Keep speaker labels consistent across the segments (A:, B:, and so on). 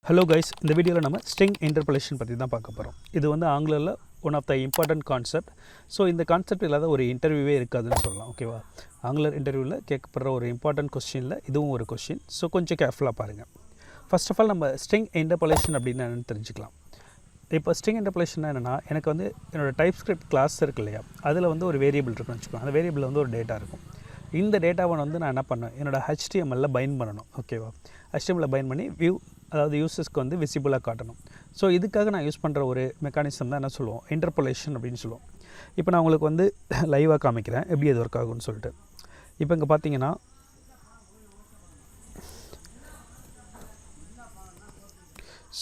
A: Hello guys, இந்த வீடியோவில் நம்ம ஸ்ட்ரிங் இன்டர்போலேஷன் பற்றி தான் பார்க்க போகிறோம். இது வந்து ஆங்கிலத்தில் one of the important concept. So இந்த கான்செப்ட் இல்லாத ஒரு இன்டர்வியூவே இருக்காதுன்னு சொல்லலாம். ஓகேவா, ஆங்கிலர் இன்டர்வியூவில் கேட்கப்படுற ஒரு இம்பார்ட்டன்ட் கொஸ்டினில் இதுவும் ஒரு கொஸ்டின். ஸோ கொஞ்சம் கேர்ஃபுல்லாக பாருங்கள். ஃபர்ஸ்ட் ஆஃப் ஆல் நம்ம ஸ்ட்ரிங் இன்டர்போலேஷன் அப்படின்னு என்னென்னு தெரிஞ்சுக்கலாம். இப்போ ஸ்ட்ரிங் இன்டர்போலேஷன் என்னென்னா, எனக்கு வந்து என்னோடய டைப்ஸ்கிரிப்ட் கிளாஸ் இருக்கு இல்லையா, அதில் வந்து ஒரு வேரியபிள் இருக்குன்னு வச்சுக்கோங்க. அந்த வேரியபிளில் வந்து ஒரு டேட்டா இருக்கும். இந்த டேட்டாவை வந்து நான் என்ன பண்ணேன், என்னோடய HTML பைண்ட் பண்ணணும். ஓகேவா, HTML பைண்ட் பண்ணி வியூ, அதாவது யூசர்ஸ்க்கு வந்து விசிபிளாக காட்டணும். ஸோ இதுக்காக நான் யூஸ் பண்ணுற ஒரு மெக்கானிசம் தான் என்ன சொல்லுவோம், இன்டர்போலேஷன் அப்படின்னு சொல்லுவோம். இப்போ நான் உங்களுக்கு வந்து லைவாக காமிக்கிறேன் எப்படி அது ஒர்க் ஆகும்னு சொல்லிட்டு. இப்போ இங்கே பார்த்தீங்கன்னா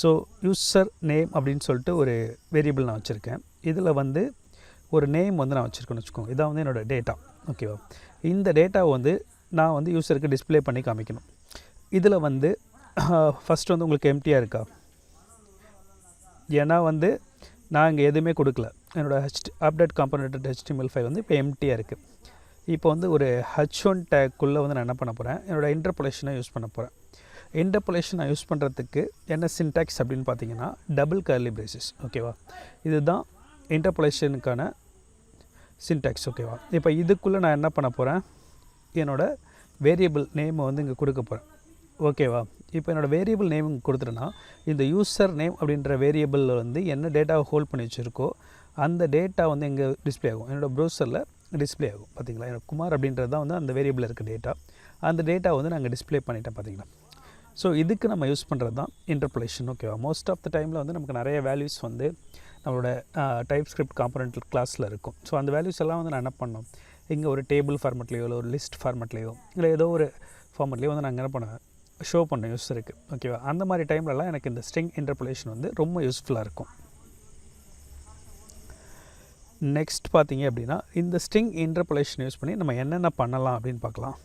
A: ஸோ யூசர் நேம் அப்படின்னு சொல்லிட்டு ஒரு வேரியபிள் நான் வச்சுருக்கேன். இதில் வந்து ஒரு நேம் வந்து நான் வச்சுருக்கேன்னு வச்சுக்கோங்க. இதான் வந்து என்னோடய டேட்டா. ஓகேவா, இந்த டேட்டாவை வந்து நான் வந்து யூசருக்கு டிஸ்பிளே பண்ணி காமிக்கணும். இதில் வந்து ஃபஸ்ட்டு வந்து உங்களுக்கு எம்டியாக இருக்கா, ஏன்னா வந்து நான் இங்கே எதுவுமே கொடுக்கல. என்னோடய அப்டேட் காம்பனேட்டட் HTML ஃபைல் வந்து இப்போ எம்டியாக இருக்குது. இப்போ வந்து ஒரு H1 டேக்குள்ளே வந்து நான் என்ன பண்ண போகிறேன், என்னோடய இன்டர்போலேஷனை யூஸ் பண்ண போகிறேன். இன்டர்போலேஷன் நான் யூஸ் பண்ணுறதுக்கு என்ன சின்டாக்ஸ் அப்படின்னு பார்த்தீங்கன்னா டபுள் கர்லி பிரேசஸ். ஓகேவா, இதுதான் இன்டர்போலேஷனுக்கான சின்டாக்ஸ். ஓகேவா, இப்போ இதுக்குள்ளே நான் என்ன பண்ண போகிறேன், என்னோடய வேரியபிள் நேமை வந்து இங்கே கொடுக்க போகிறேன். ஓகேவா, இப்போ என்னோடய வேரியபிள் நேம் கொடுத்துட்டேன்னா இந்த யூசர் நேம் அப்படின்ற வேரியபிளில் வந்து என்ன டேட்டாவை ஹோல்ட் பண்ணி வச்சுருக்கோ அந்த டேட்டா வந்து எங்கே டிஸ்பிளே ஆகும், என்னோடய ப்ரௌசரில் டிஸ்பிளே ஆகும். பார்த்தீங்களா, என்னோட குமார் அப்படின்றது தான் வந்து அந்த வேரியபிளில் இருக்க டேட்டா. அந்த டேட்டா வந்து நாங்கள் டிஸ்பிளே பண்ணிட்டேன். பார்த்தீங்களா, ஸோ இதுக்கு நம்ம யூஸ் பண்ணுறது தான் இன்டர்போலேஷன். ஓகேவா, மோஸ்ட் ஆஃப் த டைமில் வந்து நமக்கு நிறைய வேல்யூஸ் வந்து நம்மளோட டைப்ஸ்கிரிப்ட் காம்பனண்ட் கிளாஸில் இருக்கும். ஸோ அந்த வேல்யூஸ் எல்லாம் வந்து நான் என்ன பண்ணோம், இங்கே ஒரு டேபிள் ஃபார்மெட்லேயோ இல்லை ஒரு லிஸ்ட் ஃபார்மெட்லேயோ இல்லை ஏதோ ஒரு ஃபார்மெட்லேயோ வந்து நாங்கள் என்ன பண்ணுவேன், ஷோ பண்ண யூஸருக்கு. ஓகேவா, அந்த மாதிரி டைம்லலாம் எனக்கு இந்த ஸ்ட்ரிங் இன்டர்போலேஷன் வந்து ரொம்ப யூஸ்ஃபுல்லாக இருக்கும். நெக்ஸ்ட் பார்த்தீங்க அப்படின்னா இந்த ஸ்ட்ரிங் இன்டர்போலேஷன் யூஸ் பண்ணி நம்ம என்னென்ன பண்ணலாம் அப்படின்னு பார்க்கலாம்.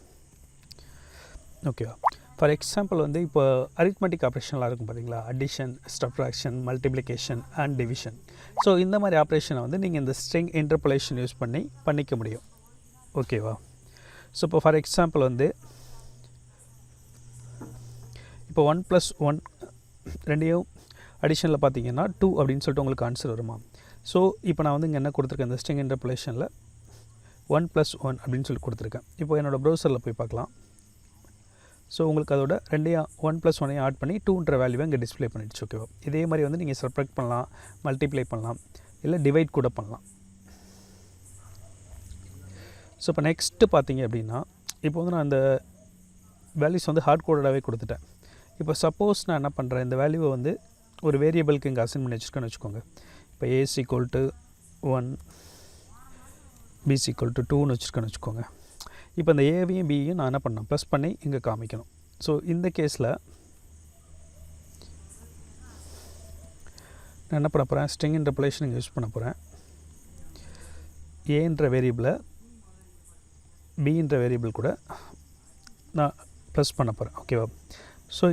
A: ஓகேவா, ஃபார் எக்ஸாம்பிள் வந்து இப்போ அரித்மெட்டிக் ஆப்ரேஷன்லாம் இருக்கும் பார்த்தீங்களா, addition, subtraction, multiplication and division. So இந்த மாதிரி ஆப்ரேஷனை வந்து நீங்கள் இந்த ஸ்ட்ரிங் இன்டர்போலேஷன் யூஸ் பண்ணி பண்ணிக்க முடியும். ஓகேவா, ஸோ இப்போ ஃபார் எக்ஸாம்பிள் வந்து இப்போ 1+1 ரெண்டையும் அடிஷனில் பார்த்தீங்கன்னா 2 அப்படின்னு சொல்லிட்டு உங்களுக்கு ஆன்சர் வருமா. ஸோ இப்போ நான் வந்து இங்கே என்ன கொடுத்துருக்கேன், இந்த ஸ்ட்ரிங் இன்டர்போலேஷனில் 1+1 அப்படின்னு சொல்லி கொடுத்துருக்கேன். இப்போ என்னோடய ப்ரௌசரில் போய் பார்க்கலாம். ஸோ உங்களுக்கு அதோட 1+1 ஆட் பண்ணி 2ன்ற வேல்யூவை இங்கே டிஸ்பிளே பண்ணிடுச்சு. ஓகேவா, இதே மாதிரி வந்து நீங்கள் சப்ட்ராக்ட் பண்ணலாம், மல்டிப்ளை பண்ணலாம், இல்லை டிவைட் கூட பண்ணலாம். ஸோ இப்போ நெக்ஸ்ட்டு பார்த்தீங்க அப்படின்னா இப்போ வந்து நான் அந்த வேல்யூஸ் வந்து ஹார்ட் கோடடாகவே கொடுத்துட்டேன். இப்போ சப்போஸ் நான் என்ன பண்ணுறேன், இந்த வேல்யூவை வந்து ஒரு வேரியபிளுக்கு இங்கே அசைன் பண்ணி வச்சுருக்கேன்னு வச்சுக்கோங்க. இப்போ A=1 B=2ன்னு வச்சுருக்கேன்னு வச்சுக்கோங்க. இப்போ இந்த ஏவையும் பியும் நான் என்ன பண்ணேன், ப்ளஸ் பண்ணி இங்கே காமிக்கணும். ஸோ இந்த கேஸில் நான் என்ன பண்ண போகிறேன், ஸ்ட்ரிங் இன்டர்போலேஷன் இங்கே யூஸ் பண்ண போகிறேன். ஏன்ற வேரியபிளை பின்ற வேரியபிள் கூட நான் ப்ளஸ் பண்ண போகிறேன். ஓகேவா, ஸோ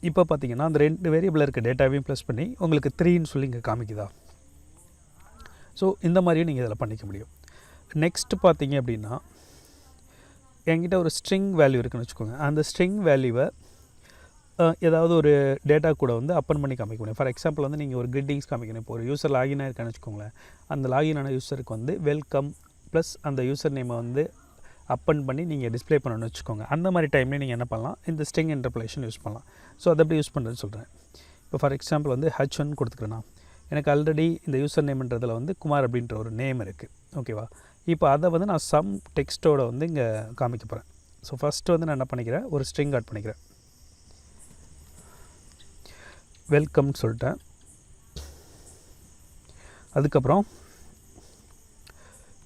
A: இப்போ பார்த்தீங்கன்னா அந்த 2 வேரியபிளில் இருக்க டேட்டாவையும் ப்ளஸ் பண்ணி உங்களுக்கு 3ன்னு சொல்லி இங்கே காமிக்குதா. ஸோ இந்த மாதிரியும் நீங்கள் இதில் பண்ணிக்க முடியும். நெக்ஸ்ட்டு பார்த்தீங்க அப்படின்னா என்கிட்ட ஒரு ஸ்ட்ரிங் வேல்யூ இருக்குன்னு வச்சுக்கோங்க. அந்த ஸ்ட்ரிங் வேல்யூவை ஏதாவது ஒரு டேட்டா கூட வந்து அப்பன் பண்ணி காமிக்க முடியும். ஃபார் எக்ஸாம்பிள் வந்து நீங்கள் ஒரு கிரீட்டிங்ஸ் காமிக்கணும். இப்போ ஒரு யூசர் லாகினாக இருக்கான்னு வச்சுக்கோங்களேன். அந்த லாகினான யூசருக்கு வந்து வெல்கம் ப்ளஸ் அந்த யூசர் நேமை வந்து அப்பன் பண்ணி நீங்கள் டிஸ்பிளே பண்ணணும்னு வச்சுக்கோங்க. அந்த மாதிரி டைம்லேயும் நீங்கள் என்ன பண்ணலாம், இந்த ஸ்ட்ரிங் இன்டர்போலேஷன் யூஸ் பண்ணலாம். ஸோ அதை எப்படி யூஸ் பண்ணுறதுன்னு சொல்கிறேன். இப்போ ஃபார் எக்ஸாம்பிள் வந்து H1 கொடுத்துக்கிறேன்னா எனக்கு ஆல்ரெடி இந்த யூசர் நேம்ன்றதில் வந்து குமார் அப்படின்ற ஒரு நேம் இருக்குது. ஓகேவா, இப்போ அதை வந்து நான் சம் டெக்ஸ்ட்டோட வந்து இங்கே காமிக்க போகிறேன். ஸோ ஃபஸ்ட்டு வந்து நான் என்ன பண்ணிக்கிறேன், ஒரு ஸ்ட்ரிங் ஆட் பண்ணிக்கிறேன். வெல்கம்னு சொல்லிட்டேன். அதுக்கப்புறம்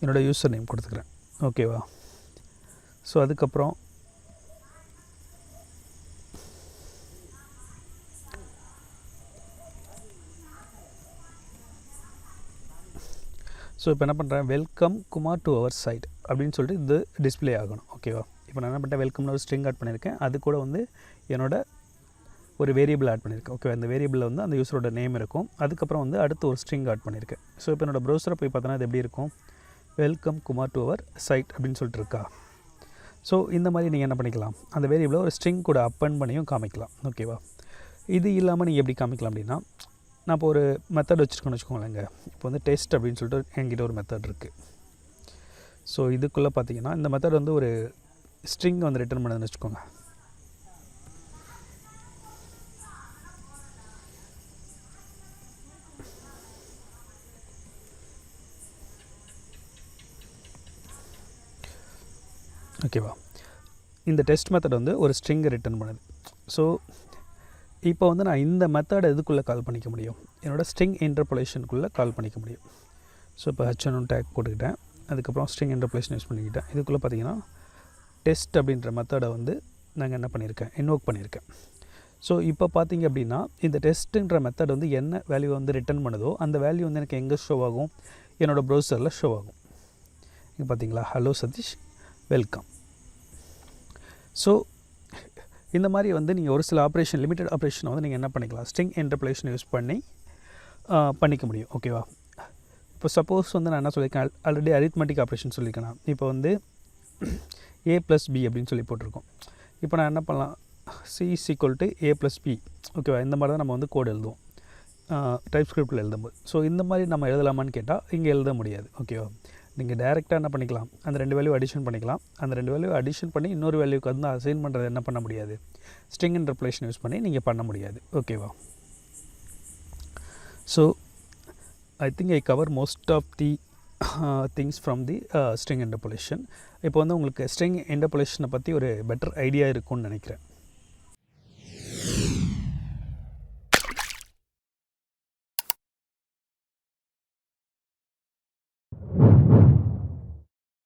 A: என்னோடய யூசர் நேம் கொடுத்துக்கிறேன். ஓகேவா, ஸோ அதுக்கப்புறம் ஸோ இப்போ என்ன பண்ணுறேன், welcome Kumar to our site அப்படின்னு சொல்லிட்டு இது டிஸ்பிளே ஆகணும். ஓகேவா, இப்போ நான் என்ன பண்ணிட்டேன், வெல்கம்னு ஒரு ஸ்ட்ரிங் ஆட் பண்ணியிருக்கேன். அது கூட வந்து என்னோட ஒரு வேரியபிள் ஆட் பண்ணியிருக்கேன். ஓகே, அந்த வேரியபிளில் வந்து அந்த யூஸரோட நேம் இருக்கும். அதுக்கப்புறம் வந்து அடுத்து ஒரு ஸ்ட்ரிங் ஆட் பண்ணியிருக்கேன். ஸோ இப்போ என்னோடய ப்ரௌசரை போய் பார்த்தோன்னா அது எப்படி இருக்கும், welcome Kumar to our site அப்படின்னு சொல்லிட்டு இருக்கா. ஸோ இந்த மாதிரி நீங்கள் என்ன பண்ணிக்கலாம், அந்த வேரியபிளை ஒரு ஸ்ட்ரிங் கூட அப்பன் பண்ணியும் காமிக்கலாம். ஓகேவா, இது இல்லாமல் நீங்கள் எப்படி காமிக்கலாம் அப்படின்னா, நான் இப்போ ஒரு மெத்தட் வச்சுருக்கோன்னு வச்சுக்கோங்களேங்க. இப்போ வந்து டெஸ்ட் அப்படின்னு சொல்லிட்டு என்கிட்ட ஒரு மெத்தட் இருக்குது. ஸோ இதுக்குள்ளே பார்த்தீங்கன்னா இந்த மெத்தட் வந்து ஒரு ஸ்ட்ரிங் வந்து ரிட்டர்ன் பண்ணுதுன்னு வச்சுக்கோங்க. ஓகேவா? இந்த டெஸ்ட் மெத்தட் வந்து ஒரு ஸ்ட்ரிங்கை ரிட்டர்ன் பண்ணுது. ஸோ இப்போ வந்து நான் இந்த மெத்தடை எதுக்குள்ளே கால் பண்ணிக்க முடியும்? என்னோடய ஸ்ட்ரிங் இன்டர்போலேஷனுக்குள்ளே கால் பண்ணிக்க முடியும். ஸோ இப்போ H1 டேக் போட்டுக்கிட்டேன், அதுக்கப்புறம் ஸ்ட்ரிங் இன்டர்போலேஷன் யூஸ் பண்ணிக்கிட்டேன். இதுக்குள்ளே பார்த்தீங்கன்னா டெஸ்ட் அப்படின்ற மெத்தடை வந்து நாங்கள் என்ன பண்ணியிருக்கேன், இன்வோக் பண்ணியிருக்கேன். ஸோ இப்போ பார்த்தீங்க அப்படின்னா இந்த டெஸ்ட்டுன்ற மெத்தட் வந்து என்ன வேல்யூ வந்து ரிட்டர்ன் பண்ணுதோ அந்த வேல்யூ வந்து எனக்கு எங்கே ஷோ ஆகும்? என்னோடய ப்ரௌசரில் ஷோ ஆகும். இங்கே பார்த்தீங்களா, ஹலோ சதீஷ் வெல்கம். ஸோ இந்த மாதிரி வந்து நீங்கள் ஒரு சில ஆப்ரேஷன், லிமிட்டட் ஆப்ரேஷனை வந்து நீங்கள் என்ன பண்ணிக்கலாம், ஸ்ட்ரிங் இன்டர்போலேஷன் யூஸ் பண்ணி பண்ணிக்க முடியும். ஓகேவா? இப்போ சப்போஸ் வந்து நான் என்ன சொல்லியிருக்கேன், ஆல்ரெடி அரித்மெட்டிக் ஆப்ரேஷன் சொல்லியிருக்கேன். நான் இப்போ வந்து a + b அப்படின்னு சொல்லி போட்டிருக்கோம். இப்போ நான் என்ன பண்ணலாம், c = a + b. ஓகேவா? இந்த மாதிரி தான் நம்ம வந்து கோடு எழுதுவோம் டைப்ஸ்கிரிப்டில் எழுதும்போது. ஸோ இந்த மாதிரி நம்ம எழுதலாமான்னு கேட்டால் இங்கே எழுத முடியாது. ஓகேவா? நீங்கள் டைரெக்டாக என்ன பண்ணிக்கலாம், அந்த 2 வேல்யூ அடிஷன் பண்ணிக்கலாம். அந்த 2 வேல்யூ அடிஷன் பண்ணி இன்னொரு வேல்யூக்கு வந்து அசைன் பண்ணுறது என்ன பண்ண முடியாது, ஸ்ட்ரிங் இன்டர்போலேஷன் யூஸ் பண்ணி நீங்கள் பண்ண முடியாது. ஓகேவா? So I think I cover most of the things from the string interpolation. இப்போ வந்து உங்களுக்கு ஸ்ட்ரிங் இன்டர்போலேஷனை பற்றி ஒரு பெட்டர் ஐடியா இருக்கும்னு நினைக்கிறேன்.